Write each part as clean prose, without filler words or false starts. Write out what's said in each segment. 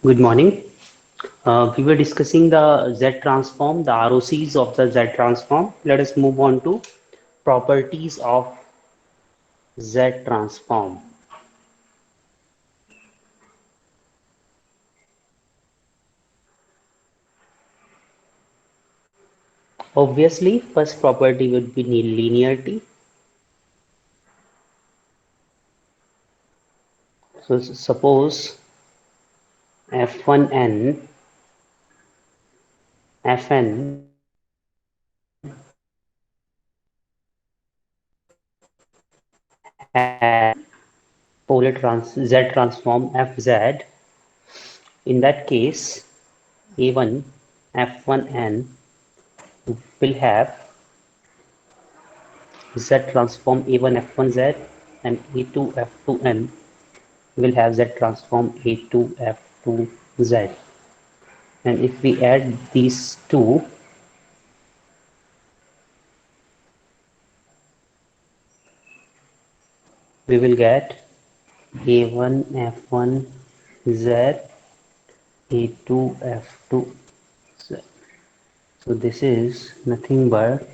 Good morning. We were discussing the Z transform, the ROCs of the Z transform. Let us move on to properties of Z transform. Obviously, first property would be linearity. So suppose F1n, Fn had Z transform Fz. In that case, A1 F1n will have Z transform A1 F1z and A2 F2n will have Z transform A2 F2z. And if we add these two, we will get A1 F1z A2 F2z. So this is nothing but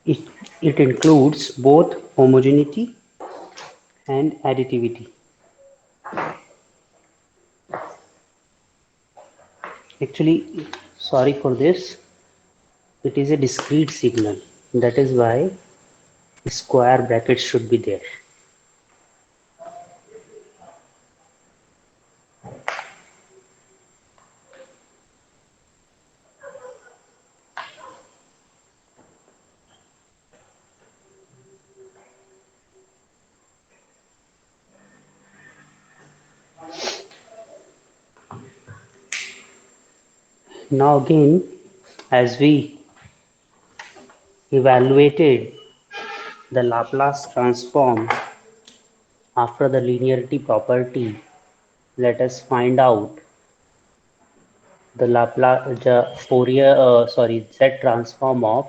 it, it includes both homogeneity and additivity. Actually, sorry for this, it is a discrete signal. That is why square brackets should be there. Now again, as we evaluated the Laplace transform after the linearity property, let us find out the Laplace Fourier Z transform of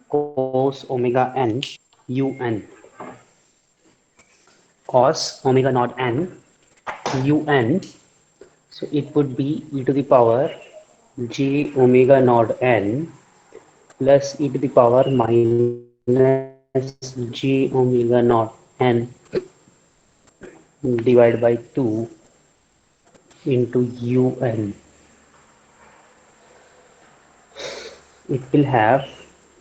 cos omega n un. Cos omega naught n un, so it would be e to the power j omega naught n plus e to the power minus j omega naught n divided by 2 into un. It will have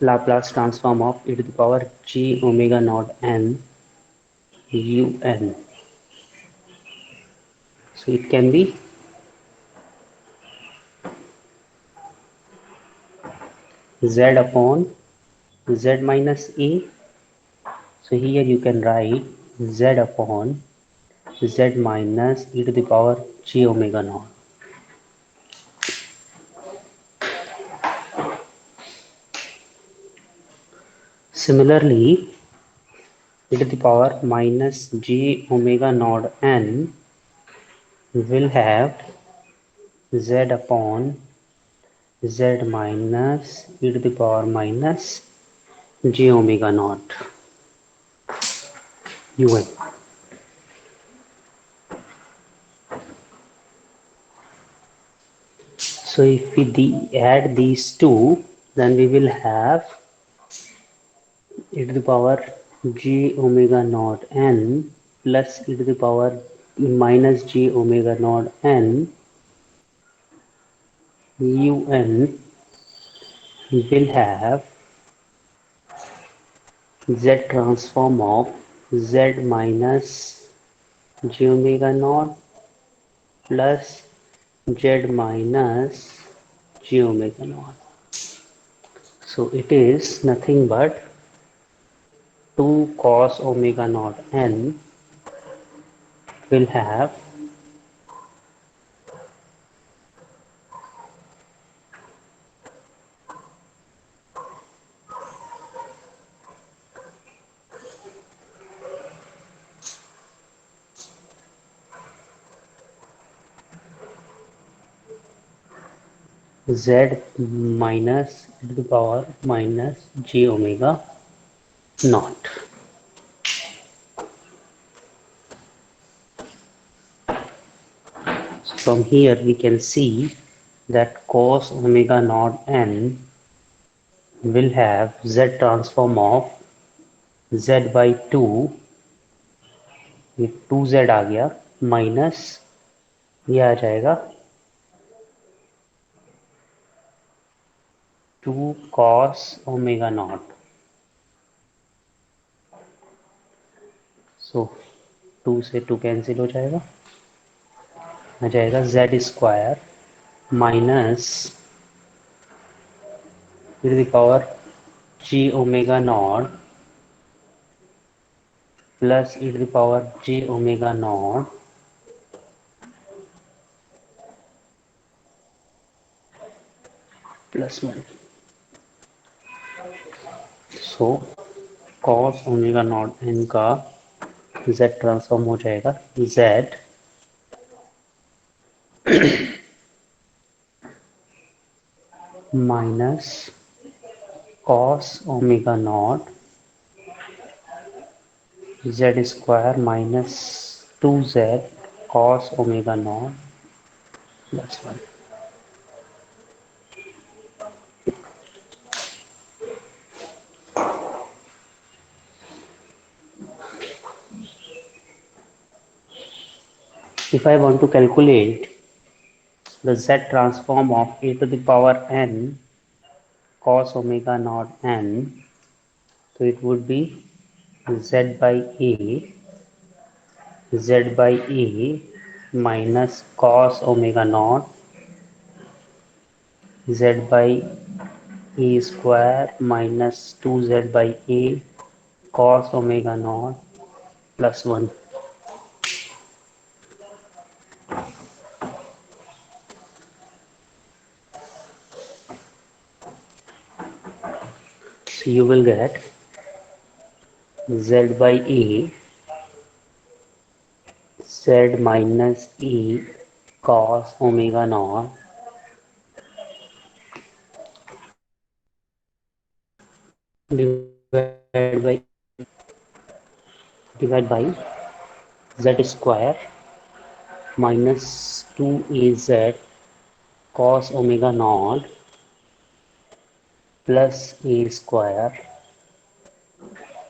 Laplace transform of e to the power j omega naught n un. So it can be z upon z minus a. So here you can write z upon z minus e to the power j omega naught. Similarly, e to the power minus j omega naught n will have z upon z minus e to the power minus j omega naught un. So if we add these two, then we will have e to the power j omega naught n plus e to the power minus j omega naught n un will have z transform of z minus j omega naught plus z minus j omega naught. So it is nothing but 2 cos omega naught n will have z minus e to the power minus j omega naught. So from here we can see that cos omega naught n will have z transform of z by 2, ये 2z आ गया, minus ये आ जाएगा 2 cos omega not. सो 2 से 2 cancel हो जाएगा, आ जाएगा Z square minus e to the power g omega naught plus e to the power j omega naught plus 1. So cos omega naught n का z ट्रांसफॉर्म हो जाएगा z minus cos omega not z square minus 2z cos omega naught plus 1. If I want to calculate the z transform of a to the power n cos omega naught n, so it would be z by a minus cos omega naught z by a square minus 2z by a cos omega naught plus 1. So you will get z by a z minus e cos omega naught divided by z square minus 2az cos omega naught plus a square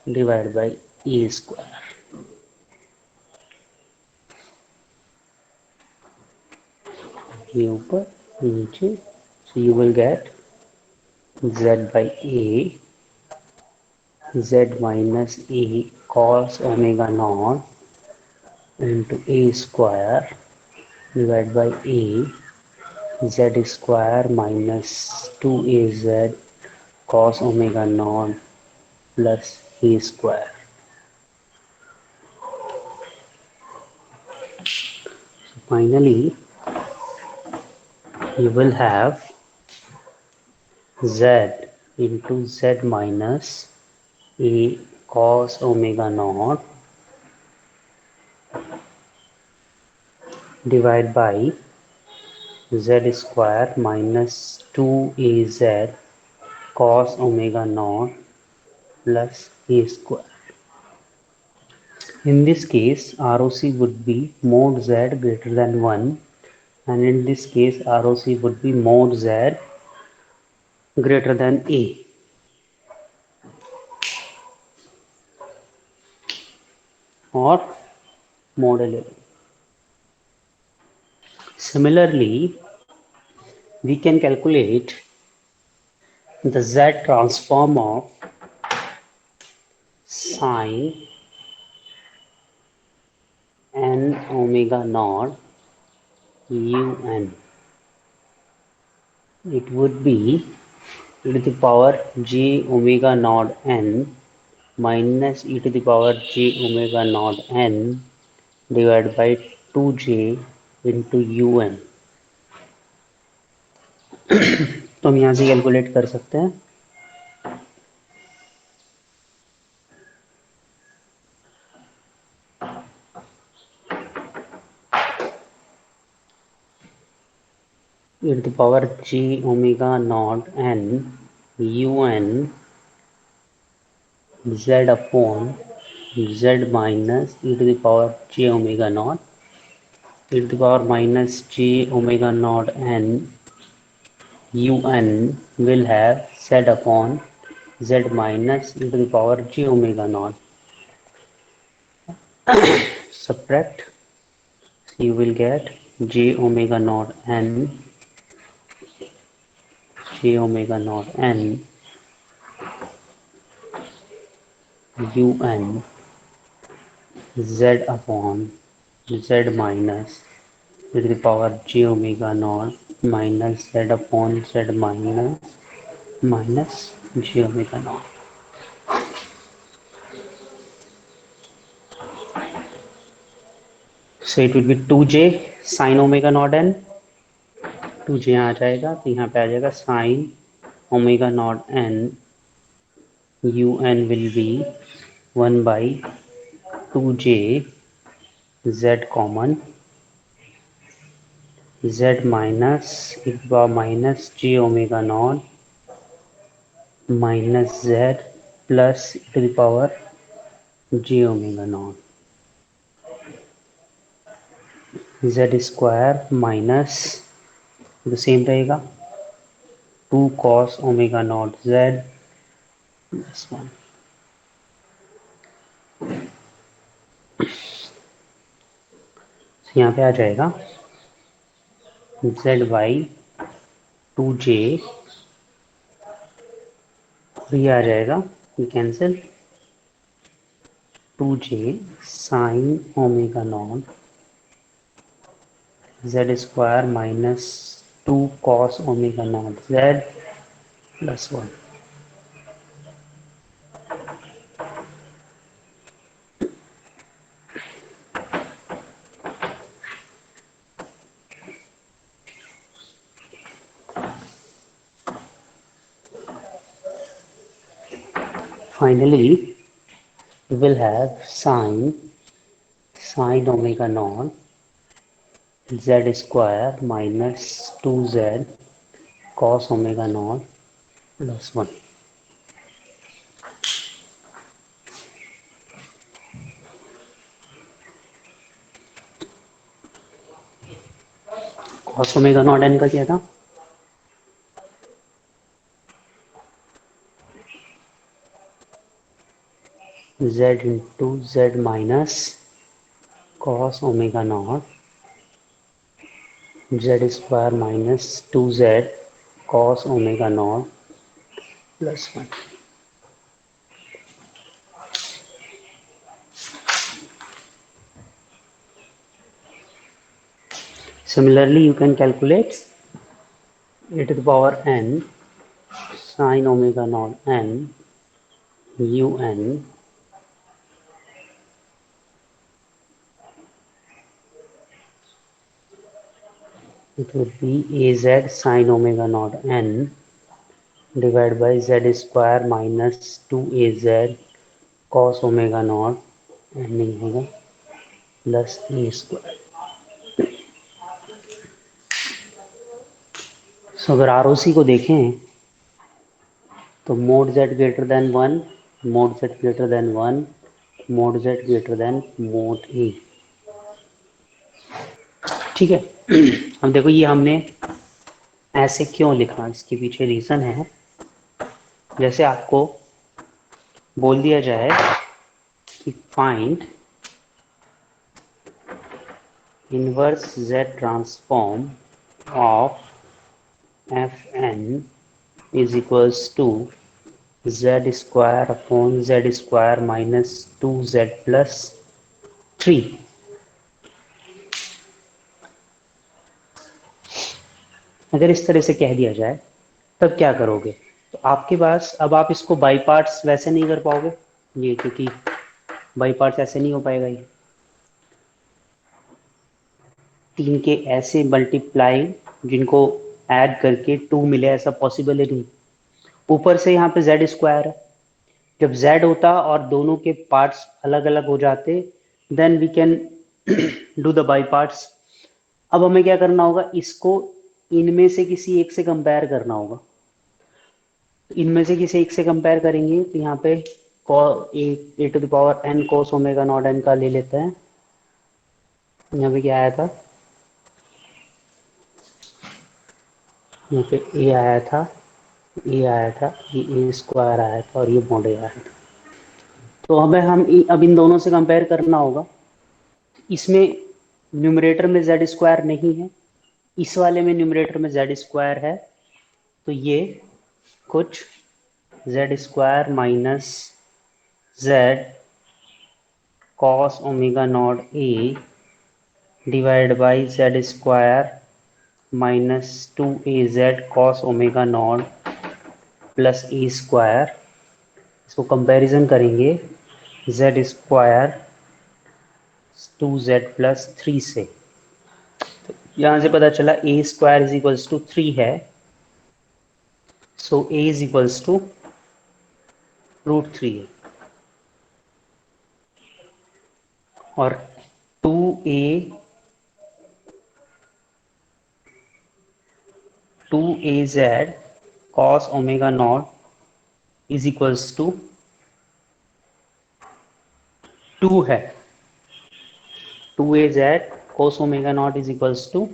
divided by e square. ये ऊपर नीचे, so you will get z by a z minus a cos omega naught into a square divided by a z square minus 2az cos omega naught plus a square. So finally you will have z into z minus a cos omega naught divided by z square minus 2az cos omega naught plus a square. In this case, ROC would be mod z greater than 1, and in this case, ROC would be mod z greater than a, or mod 11. Similarly, we can calculate the z transform of sine n omega naught un. It would be e to the power j omega naught n minus e to the power j omega naught n divided by 2j into un. तो हम यहाँ से calculate कर सकते हैं. e to the power j omega naught n un z upon z minus e to the power j omega naught e to the power minus j omega naught n un will have z upon z minus e to the power j omega naught. Subtract, you will get j omega naught n j omega naught n un z upon z minus e to the power j omega naught minus z upon z minus j omega naught. So it will be 2j sin omega naught n. 2j यहाँ आ जाएगा तो यहाँ पे आ जाएगा sin omega naught n un will be 1 by 2j z common z minus e to the power minus j omega naught minus z plus e to the power j omega naught z square minus the same रहेगा 2 cos omega naught z this one. So यहाँ पे आ जाएगा z by 2j और ये आ जाएगा ये cancel 2j sin omega naught z square minus 2 cos omega naught z plus 1. Finally, we will have sin omega naught z square minus 2z cos omega naught plus 1. cos omega naught n का क्या था? z into z minus cos omega naught z square minus 2z cos omega naught plus 1. Similarly, you can calculate e to the power n sin omega naught n un it would be az sin omega naught n divided by z square minus 2az cos omega naught n नहीं होगा plus ए square. सो अगर are को देखें तो mod z greater than 1 mod z greater than 1 mod z greater than mod A. ठीक है. अब देखो ये हमने ऐसे क्यों लिखा, इसके पीछे रीजन है. जैसे आपको बोल दिया जाए कि find inverse z transform of fn is equals to z square upon z square minus 2z plus 3. अगर इस तरह से कह दिया जाए तब क्या करोगे? तो आपके पास अब आप इसको बाई पार्ट्स वैसे नहीं कर पाओगे ये, क्योंकि बाई पार्ट्स ऐसे नहीं हो पाएगा. ये 3 के ऐसे मल्टीप्लाई जिनको ऐड करके 2 मिले ऐसा पॉसिबल ही नहीं. ऊपर से यहाँ पे z स्क्वायर है. जब z होता और दोनों के पार्ट्स अलग अलग हो जाते then we can do the by parts. अब हमें क्या करना होगा, इसको इनमें से किसी एक से कंपेयर करना होगा। इनमें से किसी एक से कंपेयर करेंगे तो यहाँ पे A to the power n cos omega naught n का ले लेते हैं। यहाँ पे क्या आया था, यहाँ पे ए आया था, ए आया था, ये ए स्क्वायर आया था और ये मॉड ए आया था। तो हमें अब इन दोनों से कंपेयर करना होगा। इसमें न्यूमरेटर में जेड स्क्वायर नहीं है, इस वाले में न्यूमरेटर में जेड स्क्वायर है, तो ये कुछ Z square minus Z cos omega naught A divide by Z square minus 2az cos omega naught plus A square. इसको कंपैरिजन करेंगे जेड स्क्वायर 2z+3 से। यहाँ से पता चला A square is equals to 3 है, so A is equals to √3 है। और 2az cos omega naught is equals to 2 है। 2az cos omega naught is equals to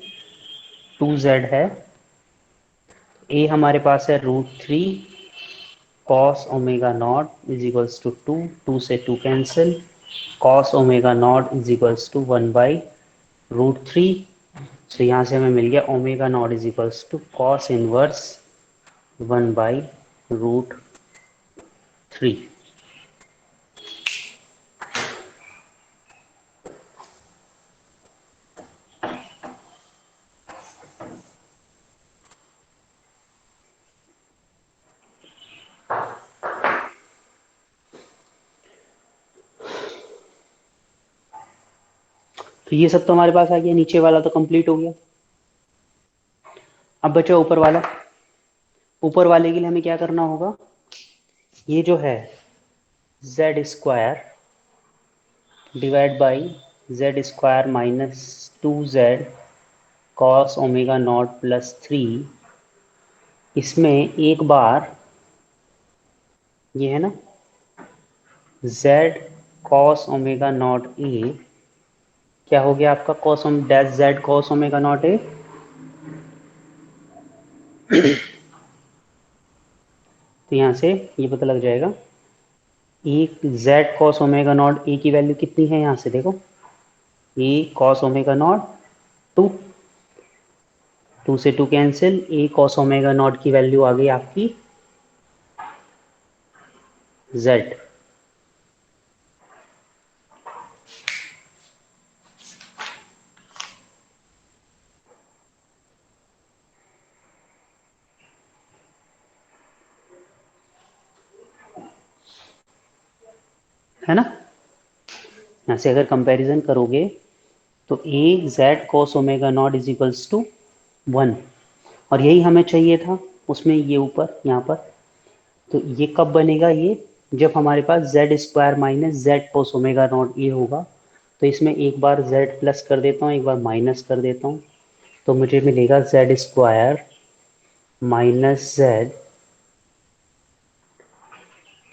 2z है। ए हमारे पास है √3 cos omega naught is equals to 2, 2 से 2 cancel, cos omega naught is equals to 1/√3। तो यहाँ से हमें मिल गया omega naught is equals to cos inverse 1/√3। तो ये सब तो हमारे पास आ गया, नीचे वाला तो कंप्लीट हो गया। अब बचा ऊपर वाला। ऊपर वाले के लिए हमें क्या करना होगा, ये जो है Z square divide by Z square minus 2z cos omega not +3, इसमें एक बार ये है ना z कॉस ओमेगा नॉट ए, क्या हो गया आपका cos dash Z cos omega naught ए, तो यहाँ से ये पता लग जाएगा एक जेड कॉस ओमेगा नॉट ए की वैल्यू कितनी है, यहाँ से देखो ए कॉस ओमेगा नॉट 2, 2 से 2 cancel, A cos omega not की वैल्यू आ गई आपकी जेड। है ना। यहाँ से अगर कंपैरिजन करोगे तो A z cos omega naught is equals to 1, और यही हमें चाहिए था उसमें, ये ऊपर यहाँ पर। तो ये कब बनेगा, ये जब हमारे पास z square minus z cos omega naught ये होगा। तो इसमें एक बार जेड प्लस कर देता हूँ, एक बार माइनस कर देता हूँ, तो मुझे मिलेगा Z square minus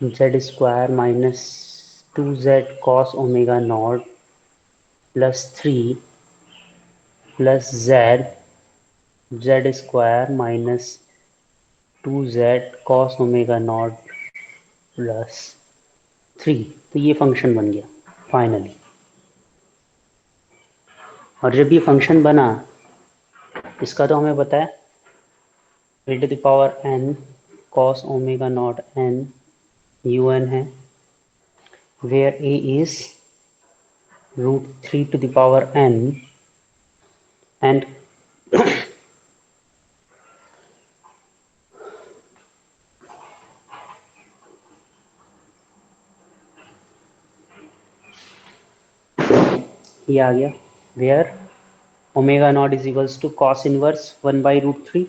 Z square minus 2z cos omega not +3 plus Z square minus 2z cos omega not +3। तो ये फंक्शन बन गया फाइनली। और जब ये फंक्शन बना, इसका तो हमें पता है e⁻n cos omega naught n un है, वेयर a इज √3 एंड ये आ गया where omega naught is equals to cos inverse 1/√3।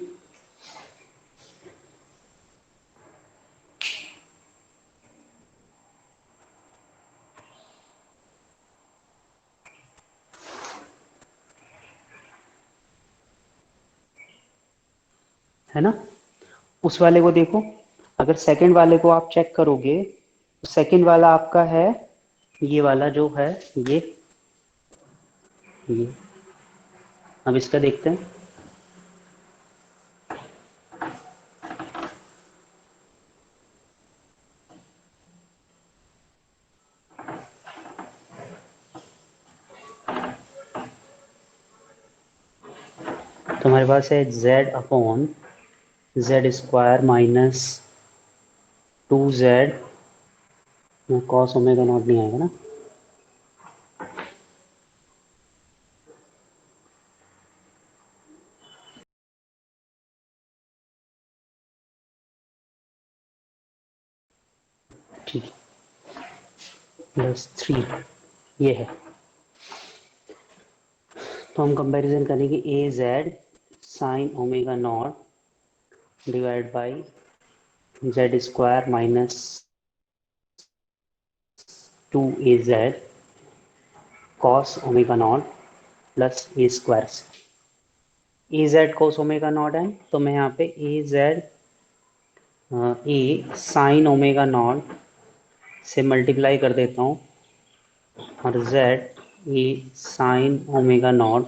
है ना। उस वाले को देखो, अगर सेकंड वाले को आप चेक करोगे तो सेकंड वाला आपका है ये वाला जो है, ये अब इसका देखते हैं। तो हमारे पास है z upon Z square minus 2z, cos omega not नहीं आएगा ना, ठीक, प्लस 3 ये है। तो हम कंपैरिजन करेंगे a z sine omega naught divide by Z square minus 2az cos omega naught plus A square से। A z cos omega naught है तो मैं यहाँ पे a z a sine omega naught से मल्टीप्लाई कर देता हूँ, और z a sine omega naught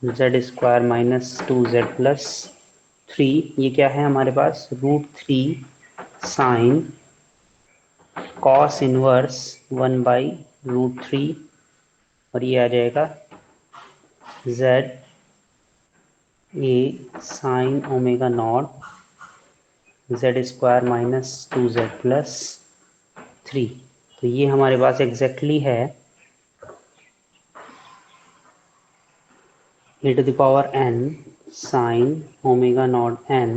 z square minus 2z plus 3, ये क्या है हमारे पास, √3 साइन कॉस इनवर्स 1/√3, और ये आ जाएगा Z a sine omega naught z square minus 2z plus 3। तो ये हमारे पास एग्जैक्टली है e to the power n sin omega naught n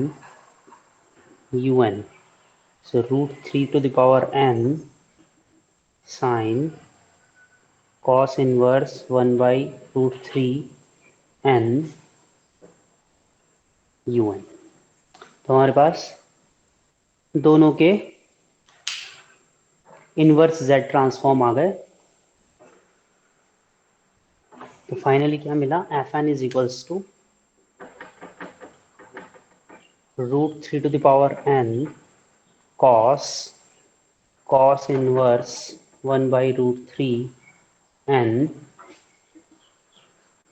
un. So √3 to the power n sin cos inverse 1/√3 n un। तो हमारे पास दोनों के inverse z transform आ गए। तो फाइनली क्या मिला, F N is equals to √3 to the power n cos inverse 1/√3 n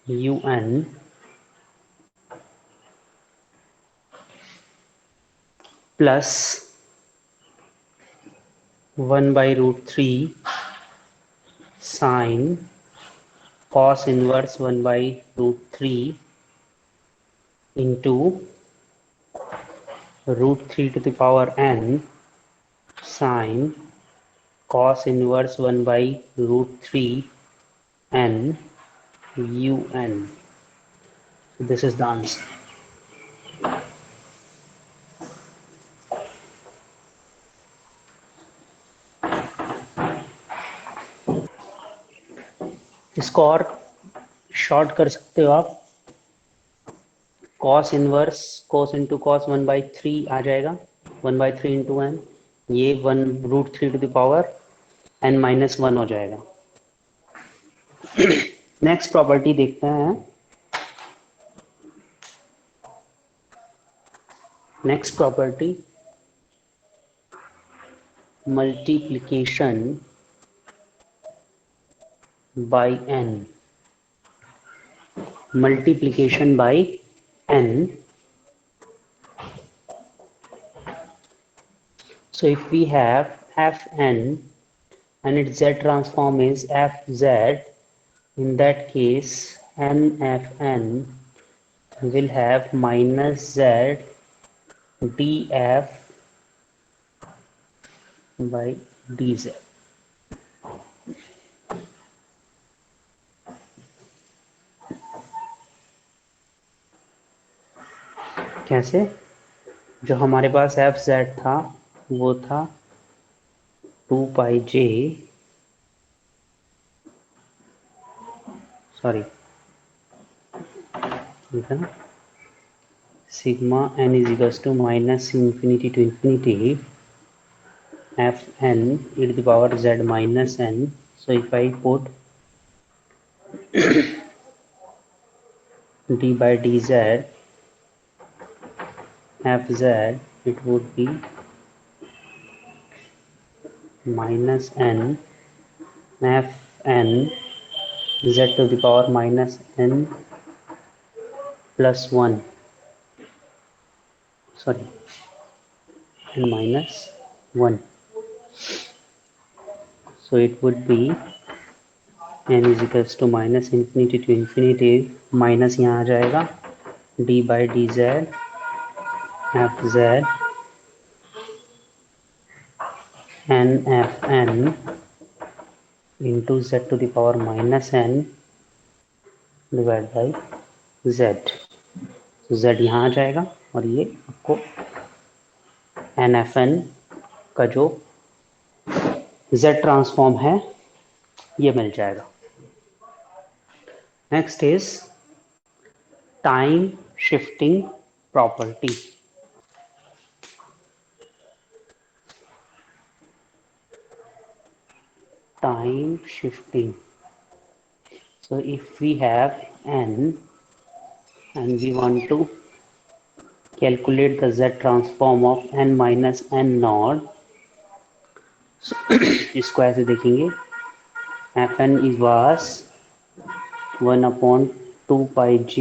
un plus 1/√3 sine cos inverse 1/√3 into √3 to the power n sine cos inverse 1/√3 n un। This is the answer. इसको और short कर सकते हो आप, cos inverse cos into cos 1/3 आ जाएगा, 1/3 into N, ये 1√3 to the power n-1 हो जाएगा। नेक्स्ट प्रॉपर्टी देखते हैं। Next property, multiplication bye n, multiplication by n. So if we have fn and its z transform is fz, in that case nfn will have minus z df by dz। कैसे, जो हमारे पास F Z था वो था 2πj, sorry ठीक है ना, sigma n is equals to minus infinity to infinity F N e to the power z minus n। So if I put d by dz fz, it would be minus n fn z to the power minus n plus 1, sorry, n minus 1. So it would be n is equals to minus infinity to infinity, minus यहाँ आ जाएगा d by dz fz nfn into z to the power minus n divide by z. तो z यहाँ आ जाएगा और ये आपको nfn का जो z ट्रांसफॉर्म है ये मिल जाएगा. Next is time shifting property. Time shifting. So if we have n and we want to calculate the z transform of n minus n naught, so इसको ऐसे देखेंगे fn is was 1 upon 2 pi j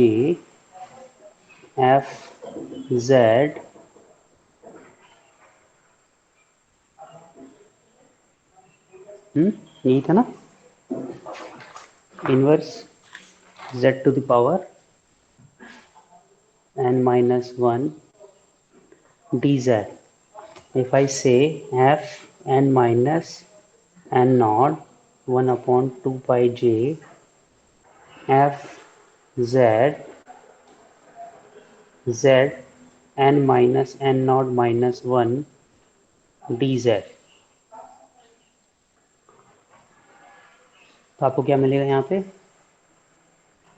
f z यही था ना, inverse z to the power n minus 1 dz. If I say f n minus n naught 1 upon 2 pi j f z z n minus n naught minus 1 dz, तो आपको क्या मिलेगा यहाँ पे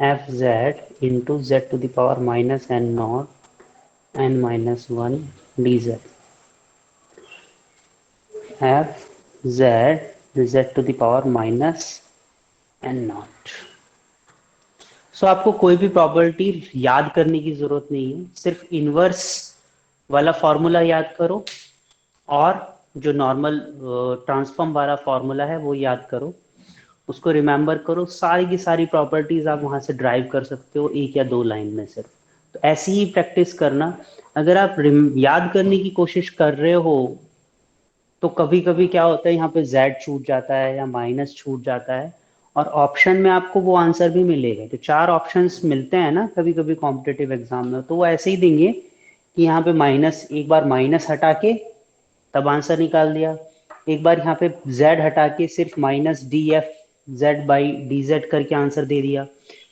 f z into Z to the power minus n naught n minus 1 d z. F z z to the power minus n naught. So आपको कोई भी property याद करने की जरूरत नहीं है, सिर्फ इनवर्स वाला फॉर्मूला याद करो और जो नॉर्मल ट्रांसफॉर्म वाला फॉर्मूला है वो याद करो, उसको रिमेंबर करो. सारी की सारी प्रॉपर्टीज आप वहां से ड्राइव कर सकते हो एक या दो लाइन में सिर्फ. तो ऐसी ही प्रैक्टिस करना. अगर आप याद करने की कोशिश कर रहे हो तो कभी कभी क्या होता है यहाँ पे z छूट जाता है या माइनस छूट जाता है और ऑप्शन में आपको वो आंसर भी मिलेगा. तो 4 ऑप्शंस मिलते हैं ना कभी कभी कॉम्पिटिटिव एग्जाम में, तो वो ऐसे ही देंगे कि यहाँ पे माइनस, एक बार माइनस हटा के तब आंसर निकाल दिया, एक बार यहाँ पे z हटा के सिर्फ minus D F Z by D Z करके आंसर दे दिया.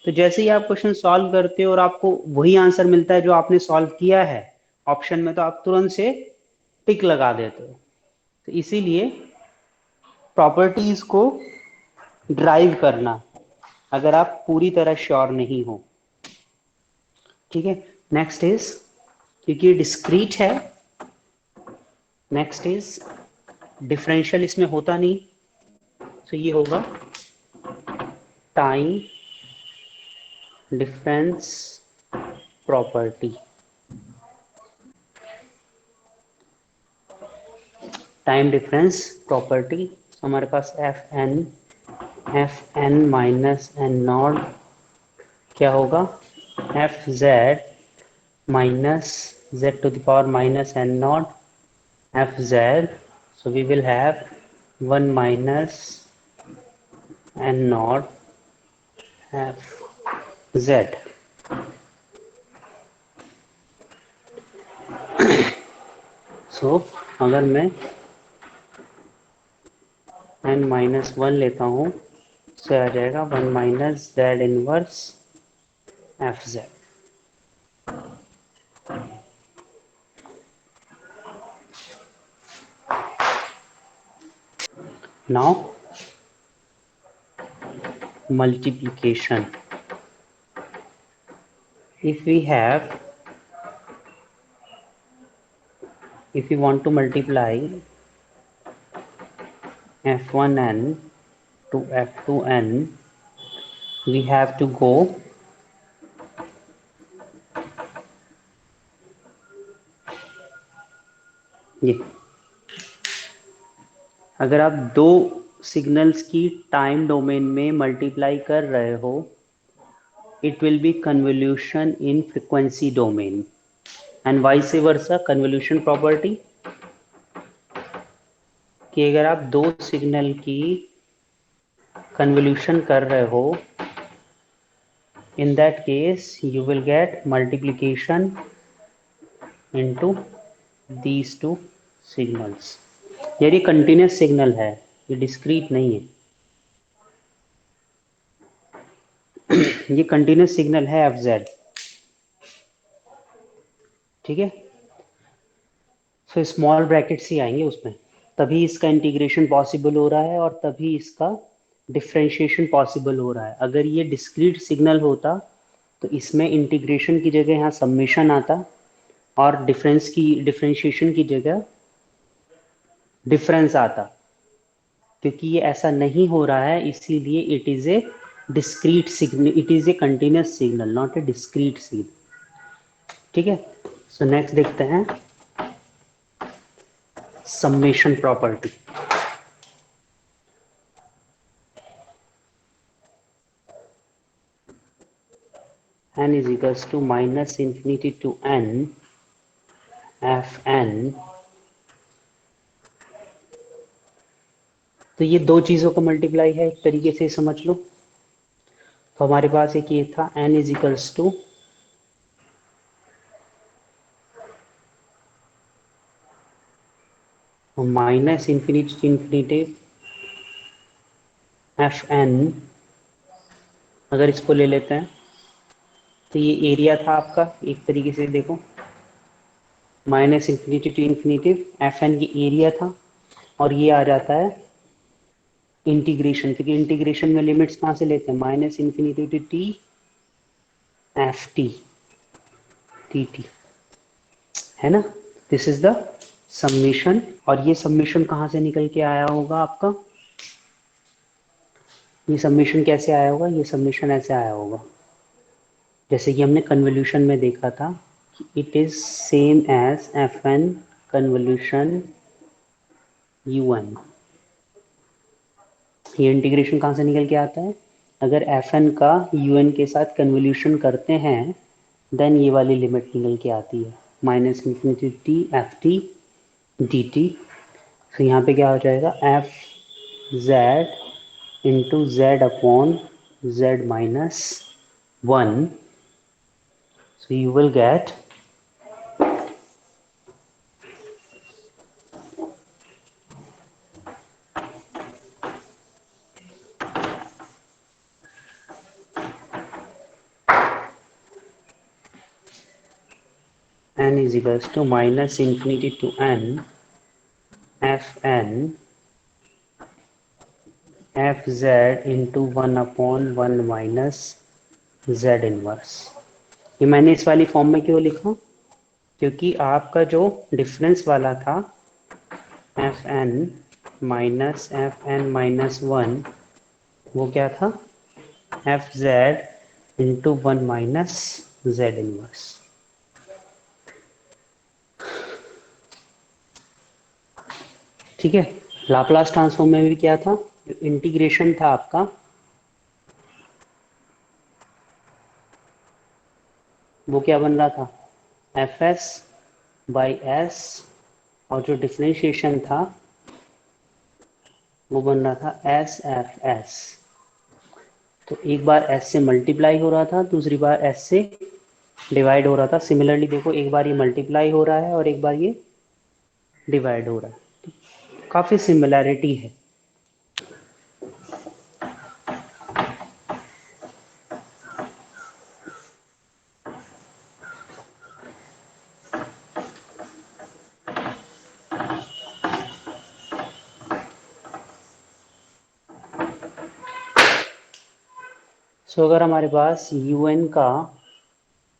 तो जैसे ही आप क्वेश्चन सॉल्व करते हो और आपको वही आंसर मिलता है जो आपने सॉल्व किया है ऑप्शन में, तो आप तुरंत से टिक लगा देते हो. तो इसीलिए प्रॉपर्टीज को ड्राइव करना अगर आप पूरी तरह श्योर नहीं हो. ठीक है. नेक्स्ट इज, क्योंकि डिस्क्रीट है, नेक्स्ट इज डिफरेंशियल इसमें होता नहीं, तो ये होगा time difference property. Time difference property हमारे पास f n minus n naught क्या होगा f z minus z to the power minus n naught f z. So we will have 1 minus n naught f z. So अगर मैं n minus 1 लेता हूं तो आ जाएगा 1 minus Z inverse F Z. Now multiplication. If we want to multiply f1n to f2n, we have to go ये अगर आप दो सिग्नल्स की टाइम डोमेन में मल्टीप्लाई कर रहे हो, it will be convolution in frequency domain, and vice versa convolution property कि अगर आप दो सिग्नल की कन्वोल्यूशन कर रहे हो, in that case you will get multiplication into these two signals. ये कंटिन्यूस सिग्नल है, ये डिस्क्रीट नहीं है। ये कंटिन्यूस सिग्नल है एफ जेड, ठीक है। सो स्मॉल ब्रैकेट्स ही आएंगे उसमें, तभी इसका इंटीग्रेशन पॉसिबल हो रहा है और तभी इसका डिफरेंशिएशन पॉसिबल हो रहा है। अगर ये डिस्क्रीट सिग्नल होता तो इसमें इंटीग्रेशन की जगह यहाँ समेशन आता और डिफरेंशिएशन की जगह डिफरेंस आता। क्योंकि ये ऐसा नहीं हो रहा है, इसीलिए it is A discrete signal, it is a continuous signal, not a discrete signal, ठीक है। सो नेक्स्ट देखते हैं summation property. n is equals to minus infinity to n fn। तो ये दो चीजों का मल्टीप्लाई है, एक तरीके से समझ लो। तो हमारे पास एक ये था n is equals to minus infinity to infinity F N. अगर इसको ले लेते हैं तो ये एरिया था आपका, एक तरीके से देखो minus infinity to infinity F N ये एरिया था, और ये आ जाता है इंटीग्रेशन, क्योंकि इंटीग्रेशन में लिमिट्स कहाँ से लेते हैं, minus infinity to T F T T T, है ना। दिस इज द समेशन, और ये समेशन कहाँ से निकल के आया होगा आपका, ये समेशन कैसे आया होगा, ये समेशन ऐसे आया होगा जैसे कि हमने कन्वोल्यूशन में देखा था, it is same as F N convolution U N. ये इंटीग्रेशन कहाँ से निकल के आता है, अगर एफ एन का यू एन के साथ कन्वोल्यूशन करते हैं देन ये वाली लिमिट निकल के आती है, minus infinity T F T D T. तो यहाँ पे क्या हो जाएगा, F z into Z upon z minus one. So you will get n is equals to minus infinity to n fn fz into 1 upon 1 minus z inverse. ये मैंने इस वाली फॉर्म में क्यों लिखा, क्योंकि आपका जो डिफरेंस वाला था एफ एन माइनस वन, वो क्या था, F z into one minus Z inverse. ठीक है। लाप्लास ट्रांसफॉर्म में भी क्या था, इंटीग्रेशन था आपका, वो क्या बन रहा था, एफ एस बाई एस, और जो डिफरेंशिएशन था वो बन रहा था एस एफ एस। तो एक बार एस से मल्टीप्लाई हो रहा था, दूसरी बार एस से डिवाइड हो रहा था। सिमिलरली देखो, एक बार ये मल्टीप्लाई हो रहा है और एक बार ये डिवाइड हो रहा है, काफी सिमिलैरिटी है। सो अगर हमारे पास यू एन का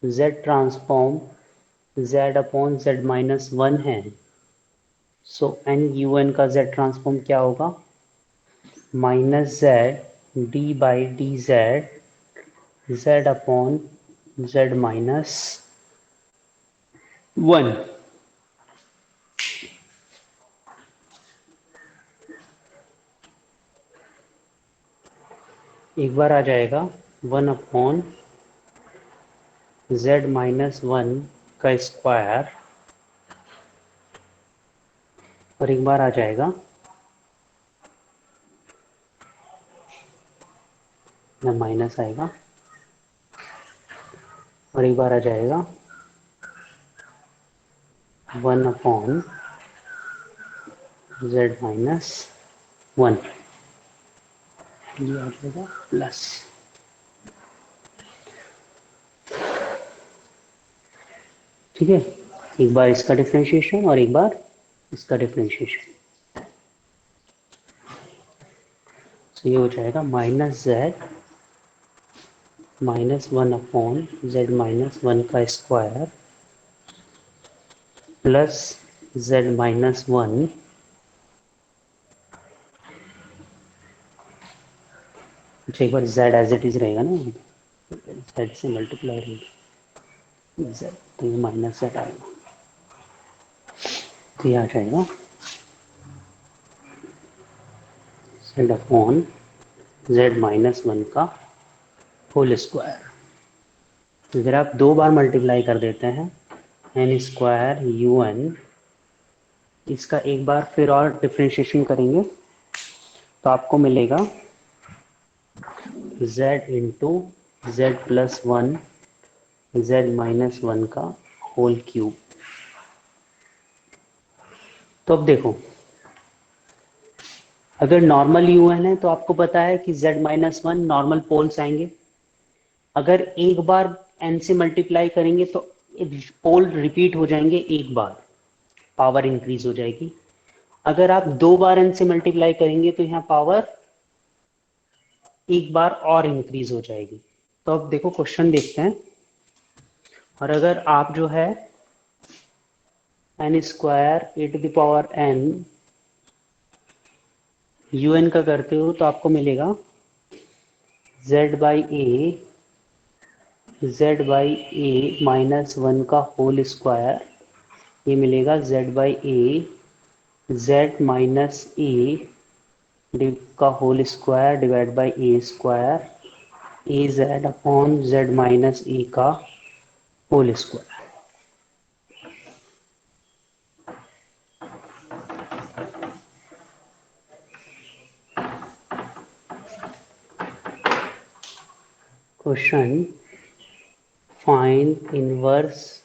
z transform z upon z minus one है, सो एन यू एन का z ट्रांसफॉर्म क्या होगा, minus z D by D Z upon z minus one. एक बार आ जाएगा 1/z माइनस 1 का स्क्वायर, और एक बार आ जाएगा ना माइनस आएगा, और एक बार आ जाएगा 1/z माइनस 1, ये आ जाएगा प्लस। ठीक है, एक बार इसका डिफरेंशिएशन और एक बार इसका डिफरेंशिएशन। तो ये हो जाएगा minus z minus 1/z minus 1 का स्क्वायर प्लस z माइनस 1, अच्छा एक बार z एज इट इज रहेगा ना, z से मल्टीप्लाई रहेगी z, तो ये माइनस z आएगा, तो ये आ जाएगा z अपॉन z माइनस 1 का होल स्क्वायर। तो अगर आप दो बार मल्टीप्लाई कर देते हैं एन स्क्वायर यू एन, इसका एक बार फिर और डिफ्रेंशिएशन करेंगे तो आपको मिलेगा z into z plus 1 z minus 1 का होल क्यूब। तो अब देखो, अगर नॉर्मल यू एन है तो आपको पता है कि z माइनस 1 नॉर्मल पोल्स आएंगे। अगर एक बार n से मल्टीप्लाई करेंगे तो पोल रिपीट हो जाएंगे, एक बार पावर इंक्रीज हो जाएगी। अगर आप दो बार n से मल्टीप्लाई करेंगे तो यहाँ पावर एक बार और इंक्रीज हो जाएगी। तो अब देखो क्वेश्चन देखते हैं, और अगर आप जो है n square A to the power n U N का करते हो तो आपको मिलेगा z बाई ए माइनस 1 का होल स्क्वायर, ये मिलेगा z by a z minus a का whole square divide by a square a z upon z minus a का whole square. Question, find inverse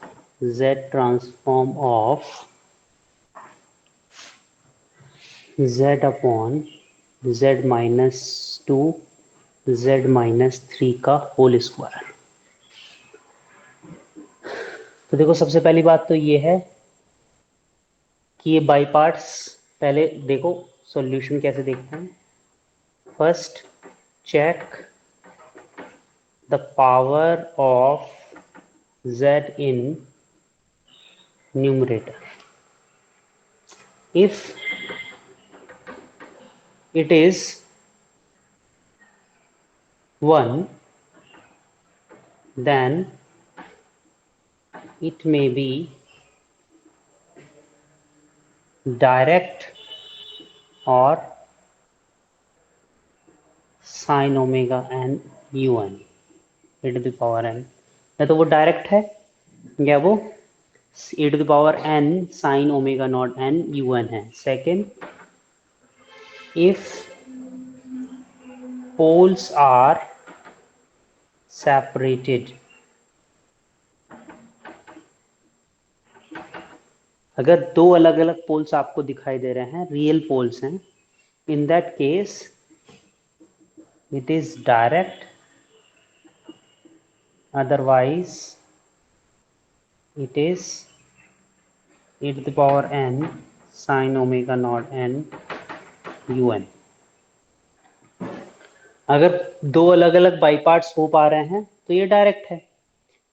z transform of z upon z minus 2 z minus 3 का whole square. तो देखो सबसे पहली बात तो ये है कि ये बाई पार्ट्स, पहले देखो सॉल्यूशन कैसे देखते हैं। First check the power of z in numerator. If it is 1, then it may be direct or sin omega n un e to the power n। या तो वो डायरेक्ट है या वो e to the power n sin omega naught n un है। Second, if poles are separated, अगर दो अलग अलग पोल्स आपको दिखाई दे रहे हैं, रियल पोल्स हैं, in that case it is direct, otherwise it is e to the power n sin omega naught n un। अगर दो अलग अलग बाई पार्ट्स हो पा रहे हैं तो ये डायरेक्ट है,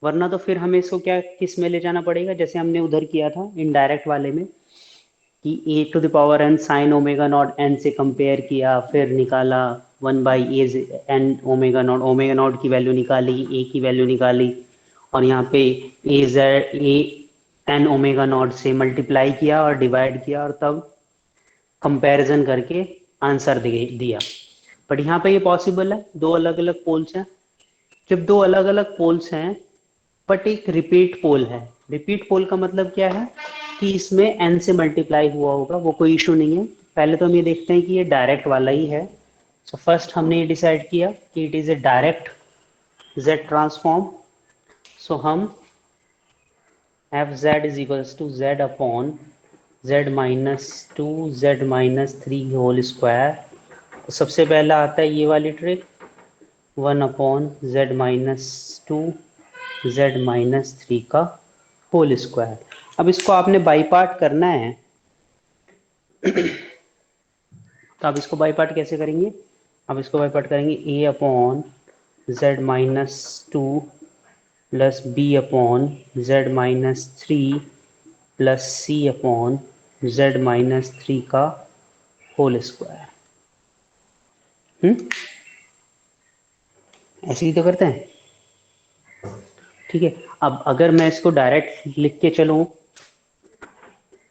वरना तो फिर हमें इसको क्या किस में ले जाना पड़ेगा, जैसे हमने उधर किया था इनडायरेक्ट वाले में कि a to the power n sine omega naught n से कंपेयर किया, फिर निकाला 1/n ओमेगा नॉट की वैल्यू निकाली, ए की वैल्यू निकाली, और यहाँ पे ए एन ओमेगा नॉट से मल्टीप्लाई किया और डिवाइड किया और तब कंपैरिजन करके आंसर दिया। बट यहाँ पे ये पॉसिबल है, दो अलग अलग पोल्स हैं। जब दो अलग अलग पोल्स हैं बट एक रिपीट पोल है, रिपीट पोल का मतलब क्या है कि इसमें n से मल्टीप्लाई हुआ होगा, वो कोई इशू नहीं है। पहले तो हम ये देखते हैं कि ये डायरेक्ट वाला ही है। सो फर्स्ट हमने ये डिसाइड किया कि it is a direct z transform. So हम f Z is equals to z upon z minus two z minus three whole square. तो सबसे पहला आता है ये वाली trick, one upon z minus two z minus three का whole square. अब इसको आपने बाई पार्ट करना है, तो आप इसको बाई पार्ट कैसे करेंगे? अब इसको बाई पार्ट करेंगे a upon z minus two plus b upon z minus three plus c upon z minus three का होल स्क्वायर। ऐसे ही तो करते हैं, ठीक है। अब अगर मैं इसको डायरेक्ट लिख के चलूं,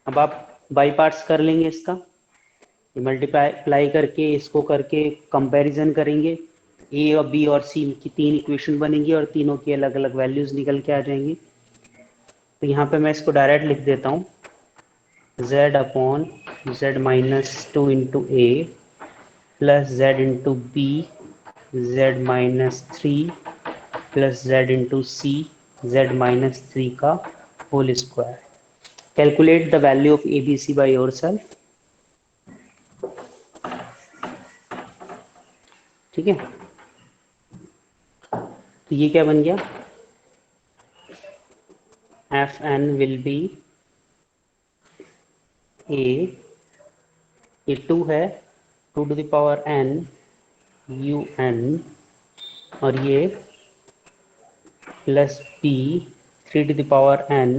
अब आप बाई पार्ट्स कर लेंगे इसका, मल्टीप्लाई करके इसको करके कंपैरिजन करेंगे, ए और बी और सी की तीन इक्वेशन बनेंगी और तीनों की अलग अलग वैल्यूज निकल के आ जाएंगी। तो यहाँ पे मैं इसको डायरेक्ट लिख देता हूँ, z upon z minus two into a plus z into b z minus three plus z into c z minus three का whole square. Calculate the value of a b c by yourself, ठीक है। तो ये क्या बन गया, f n will be a, ये two है, two to the power n u n, और ये plus b three to the power n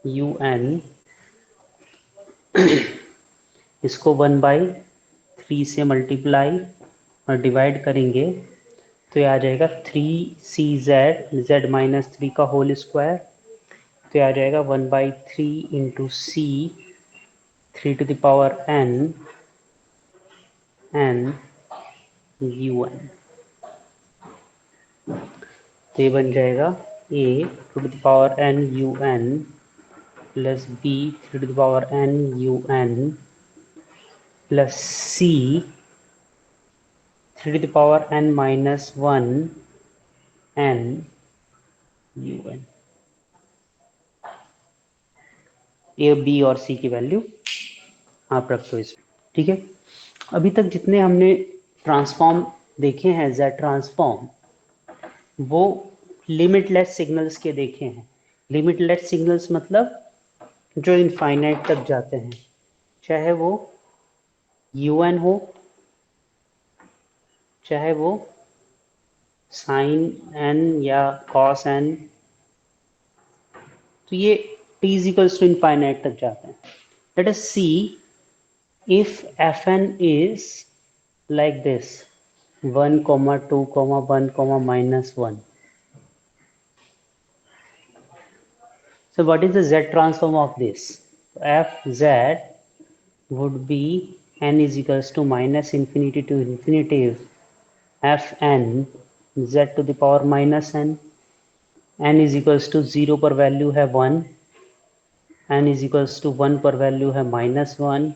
u N, इसको वन बाई थ्री से मल्टीप्लाई और डिवाइड करेंगे तो ये आ जाएगा three c z z minus three का होल स्क्वायर। तो ये आ जाएगा one by three into c three to the power n n u n. तो ये बन जाएगा a to the power n u n plus b three to the power n u n plus c three to the power n minus one n u N. A B और सी की value आप रख दो इसमें, ठीक है। अभी तक जितने हमने ट्रांसफॉर्म देखे हैं जेड ट्रांसफॉर्म, वो लिमिटलेस सिग्नल्स के देखे हैं। लिमिटलेस सिग्नल्स मतलब जो इनफाइनाइट तक जाते हैं, चाहे वो un हो, चाहे वो साइन n या cos n, तो ये t is equals to infinite तक जाते हैं। Let us see if fn is like this 1 2 1 minus 1. So what is the z transform of this? Fz would be n is equals to minus infinity to infinitive fn z to the power minus n is equals to 0 पर value है 1, n is equals to 1 पर value है -1,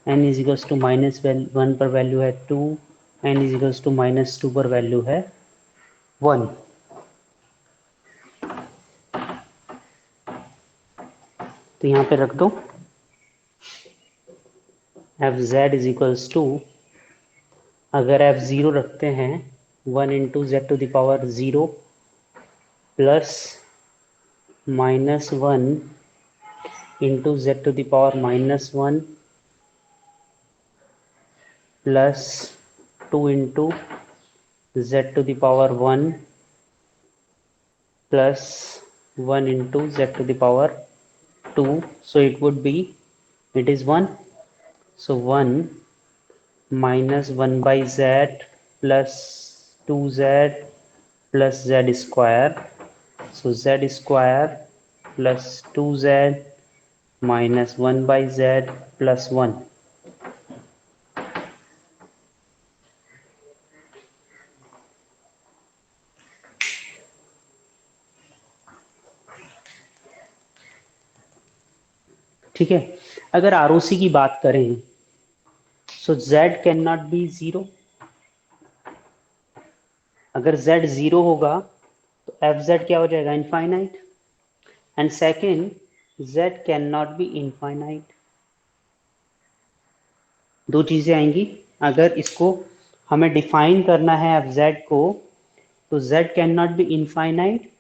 n is equals to -1 पर value है 2, n is equals to -2 पर value है 1। तो यहाँ पे रख दो F Z is equals to, अगर एफ ज़ीरो रखते हैं 1 into Z to the power 0 plus -1 into Z to the power -1 plus 2 into Z to the power 1 plus 1 into Z to the power 2, so it would be, it is 1, so 1 minus 1 by z plus 2z plus z square, so z square plus 2z minus 1 by z plus 1। ठीक है। अगर ROC की बात करें, सो z can not be zero. अगर z zero होगा तो F Z क्या हो जाएगा, infinite. And second, z can not be infinite. दो चीजें आएंगी। अगर इसको हमें डिफाइन करना है एफ जेड को, तो z can not be infinite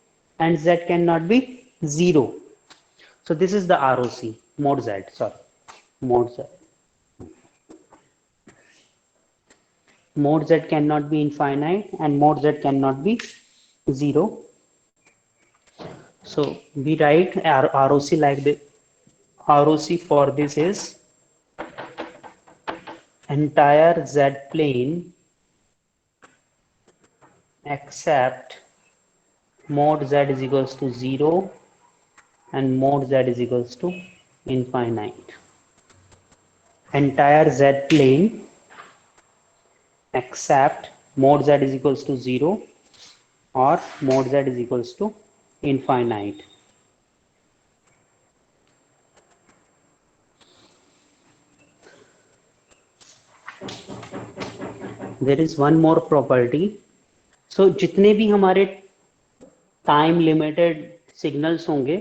and z can not be zero. So this is the ROC, mod Z, sorry, mod Z. Mod Z cannot be infinite and mod Z cannot be zero. So we write ROC like this. ROC for this is entire Z plane except mod Z is equals to zero and mod Z is equals to infinite. Entire Z plane except mod Z is equals to zero or mod Z is equals to infinite. There is one more property. So जितने भी हमारे time limited signals होंगे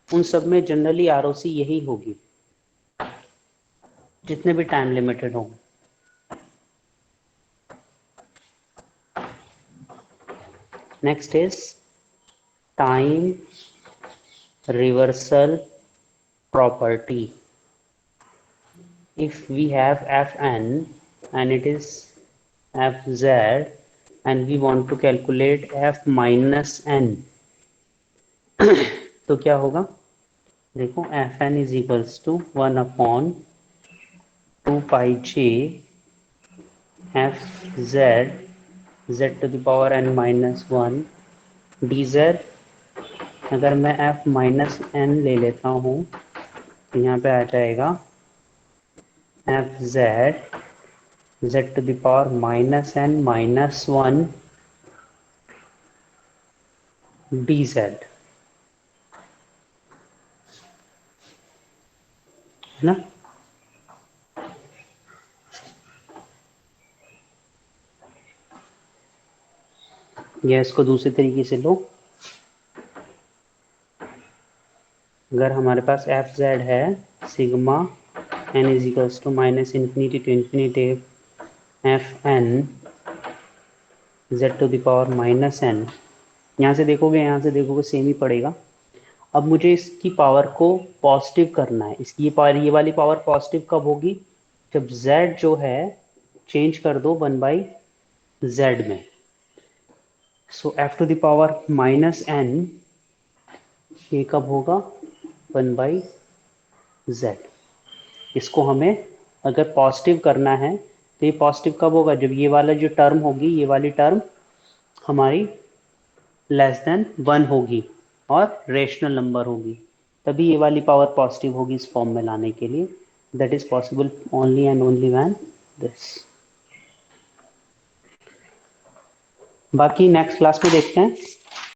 उन सब में generally ROC यही होगी, जितने भी टाइम लिमिटेड होंगे। Next is time reversal property. If we have Fn and it is Fz and we want to calculate F minus n, तो क्या होगा, देखो Fn is equals to 1 upon 2 pi j Fz z to the power n minus 1 dz। अगर मैं F minus n ले लेता हूँ तो यहाँ पे आ जाएगा Fz z to the power minus n minus 1 dz, है ना। या इसको दूसरे तरीके से लो, अगर हमारे पास एफ जेड है sigma N is equals to minus infinity to infinity F N Z to the power minus N, यहाँ से देखोगे यहाँ से देखोगे सेम ही पड़ेगा। अब मुझे इसकी पावर को पॉजिटिव करना है। इसकी ये वाली पावर पॉजिटिव कब होगी, जब z जो है चेंज कर दो 1/z में। So f to the power minus n ये कब होगा, 1/z। इसको हमें अगर पॉजिटिव करना है तो ये पॉजिटिव कब होगा, जब ये वाला जो टर्म होगी, ये वाली टर्म हमारी लेस देन 1 होगी और रेशनल नंबर होगी, तभी ये वाली पावर पॉजिटिव होगी इस फॉर्म में लाने के लिए। That is possible only and only when this. बाकी नेक्स्ट क्लास में देखते हैं।